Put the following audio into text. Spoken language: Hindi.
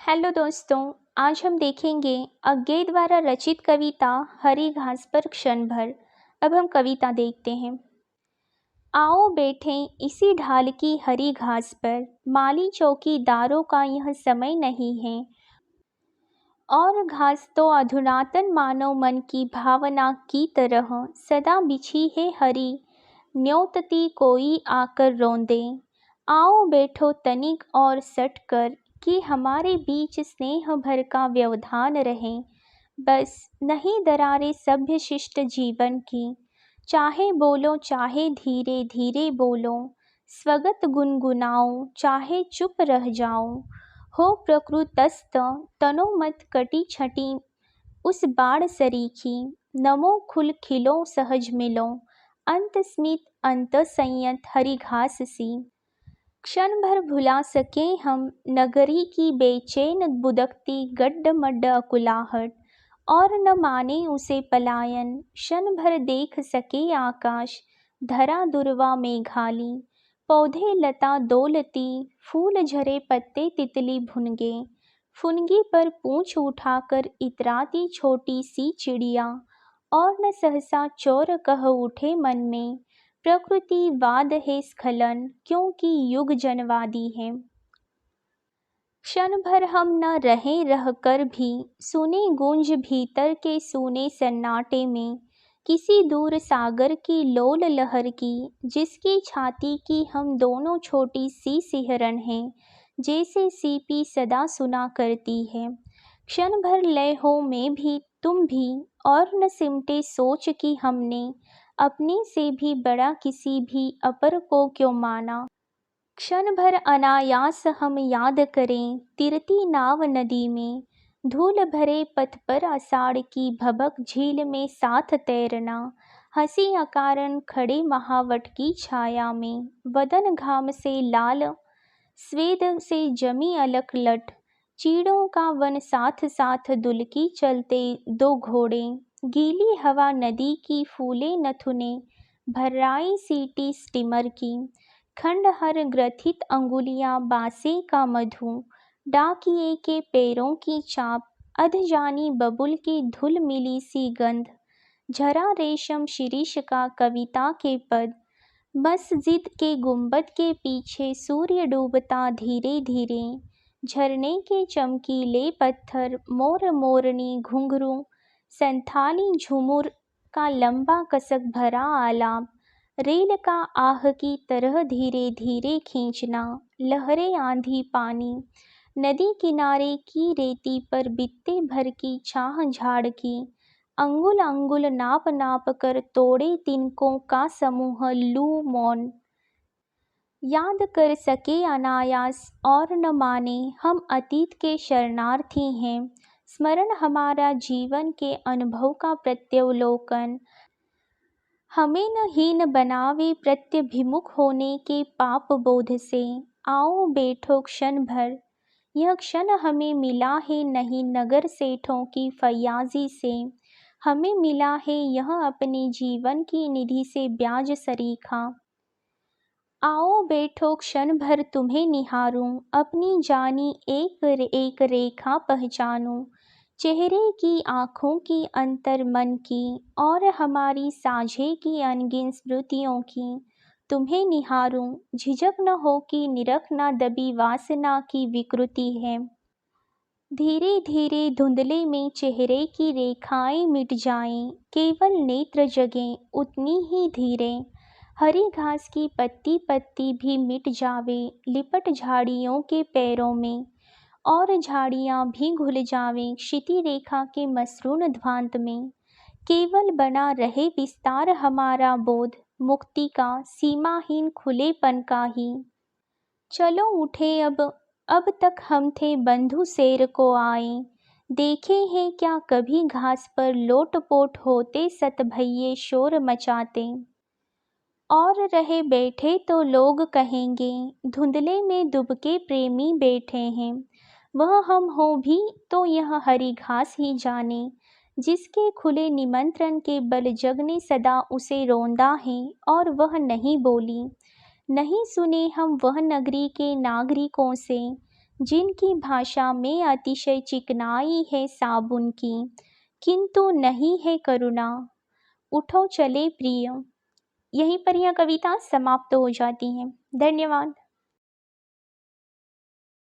हेलो दोस्तों। आज हम देखेंगे अज्ञे द्वारा रचित कविता हरी घास पर क्षण भर। अब हम कविता देखते हैं। आओ बैठें इसी ढाल की हरी घास पर, माली चौकीदारों का यह समय नहीं है। और घास तो अधुनातन मानव मन की भावना की तरह सदा बिछी है हरी, न्योतती कोई आकर रौंदे। आओ बैठो तनिक और सट कर, कि हमारे बीच स्नेह भर का व्यवधान रहे। बस नहीं दरारे सभ्य शिष्ट जीवन की, चाहे बोलो चाहे धीरे धीरे बोलो, स्वगत गुनगुनाओ चाहे चुप रह जाओ। हो प्रकृतस्थ तनो मत कटी छटी उस बाण सरीखी, नमो खुल खिलो सहज मिलो, अंत स्मित अंत संयत हरी घास सी। क्षण भर भुला सके हम नगरी की बेचैन बुदकती गड्ड मड्ड अकुलाहट, और न माने उसे पलायन, क्षण भर देख सके आकाश धरा दुर्वा मेघाली। पौधे लता डोलती, फूल झरे पत्ते तितली भुनगे, फुनगी पर पूंछ उठाकर इतराती छोटी सी चिड़िया। और न सहसा चोर कह उठे मन में, प्रकृति वाद है स्खलन, क्योंकि युग जनवादी है। क्षण भर हम न रहे रह कर भी, सुने गूंज भीतर के सूने सन्नाटे में, किसी दूर सागर की लोल लहर की, जिसकी छाती की हम दोनों छोटी सी सिहरन हैं, जैसे सीपी सदा सुना करती है। क्षण भर लय हो मैं भी तुम भी, और न सिमटे सोच की हमने, अपने से भी बड़ा किसी भी अपर को क्यों माना। क्षण भर अनायास हम याद करें तिरती नाव नदी में, धूल भरे पथ पर आषाढ़ की भबक झील में साथ तैरना। हंसी अकारण खड़े महावट की छाया में, वदन घाम से लाल स्वेद से जमी अलख लट, चीड़ों का वन साथ साथ दुलकी चलते दो घोड़े। गीली हवा नदी की फूले नथुने, भर्राई सीटी स्टीमर की, खंडहर ग्रथित अंगुलियां बांसे का मधु, डाकिए के पैरों की चाप, अधजानी बबुल की धुल मिली सी गंध, झरा रेशम शिरीष का कविता के पद। मस्जिद के गुंबद के पीछे सूर्य डूबता धीरे धीरे, झरने के चमकीले पत्थर, मोर मोरनी घुंघरू, संथाली झुमुर का लंबा कसक भरा आलाप, रेल का आह की तरह धीरे धीरे खींचना, लहरें आंधी पानी, नदी किनारे की रेती पर बित्ते भर की छाह झाड़ की, अंगुल अंगुल नाप नाप कर तोड़े तिनकों का समूह लू मौन। याद कर सके अनायास और न माने हम अतीत के शरणार्थी हैं, स्मरण हमारा जीवन के अनुभव का प्रत्यवलोकन, हमें न हीन बनावे प्रत्यभिमुख होने के पाप बोध से। आओ बैठो क्षण भर, यह क्षण हमें मिला है नहीं नगर सेठों की फयाजी से, हमें मिला है यह अपने जीवन की निधि से ब्याज सरीखा। आओ बैठो क्षण भर तुम्हें निहारूं, अपनी जानी एक एक रेखा पहचानूं, चेहरे की आँखों की अंतर मन की, और हमारी साझे की अनगिन स्मृतियों की। तुम्हें निहारूं, झिझक न हो कि निरख न दबी वासना की विकृति है। धीरे धीरे धुंधले में चेहरे की रेखाएं मिट जाएं, केवल नेत्र जगें उतनी ही धीरे। हरी घास की पत्ती पत्ती भी मिट जावे, लिपट झाड़ियों के पैरों में, और झाड़ियाँ भी घुल जावें क्षिति रेखा के मसरूण ध्वांत में। केवल बना रहे विस्तार हमारा बोध, मुक्ति का सीमाहीन खुलेपन का ही। चलो उठे अब तक हम थे बंधु सैर को आए, देखे हैं क्या कभी घास पर लोटपोट होते सत भैये शोर मचाते। और रहे बैठे तो लोग कहेंगे, धुंधले में दुबके प्रेमी बैठे हैं। वह हम हो भी तो यह हरी घास ही जाने, जिसके खुले निमंत्रण के बल जग ने सदा उसे रौंदा है, और वह नहीं बोली। नहीं सुने हम वह नगरी के नागरिकों से, जिनकी भाषा में अतिशय चिकनाई है साबुन की, किंतु नहीं है करुणा। उठो चले प्रिय। यहीं पर यह कविता समाप्त हो जाती है। धन्यवाद।